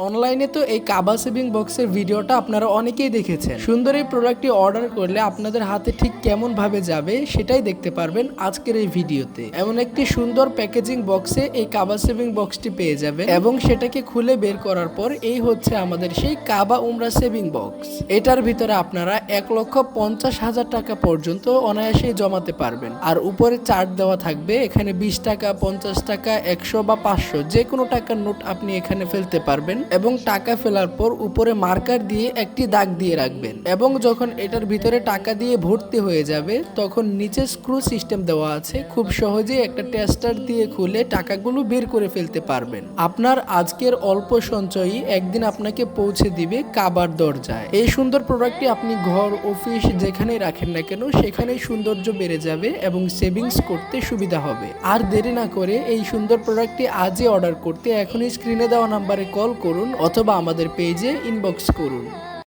অনলাইনে তো এই কাবা সেভিং বক্সের ভিডিওটা আপনারা অনেকেই দেখেছেন। সুন্দর এই প্রোডাক্টটি অর্ডার করলে আপনাদের হাতে ঠিক কেমন ভাবে যাবে সেটাই দেখতে পারবেন আজকের এই ভিডিওতে। এমন একটি সুন্দর প্যাকেজিং বক্সে এই কাবা সেভিং বক্সটি পেয়ে যাবেন এবং সেটাকে খুলে বের করার পর এই হচ্ছে আমাদের সেই কাবা উমরা সেভিং বক্স। এটার ভিতরে আপনারা 1,50,000 টাকা পর্যন্ত অনায়াসেই জমাতে পারবেন। আর উপরে চার্ট দেওয়া থাকবে, এখানে 20 টাকা, 50 টাকা, 100 বা 500 যে কোনো টাকার নোট আপনি এখানে ফেলতে পারবেন এবং টাকা ফেলার পর উপরে মার্কার দিয়ে একটি দাগ দিয়ে রাখবেন এবং যখন এটার ভিতরে টাকা দিয়ে ভর্তি হয়ে যাবে তখন নিচে স্ক্রু সিস্টেম দেওয়া আছে, খুব সহজেই একটা টেস্টার দিয়ে খুলে টাকাগুলো বের করে ফেলতে পারবেন। আপনার আজকের অল্প সঞ্চয়ই একদিন আপনাকে পৌঁছে দিবে কাবার দরজায়। এই সুন্দর প্রোডাক্টটি আপনি ঘর, অফিস যেখানেই রাখেন না কেন সেখানেই সৌন্দর্য বেড়ে যাবে এবং সেভিংস করতে সুবিধা হবে। আর দেরি না করে এই সুন্দর প্রোডাক্টটি আজই অর্ডার করতে এখনই স্ক্রিনে দেওয়া নাম্বারে কল করুন অথবা আমাদের পেজে ইনবক্স করুন।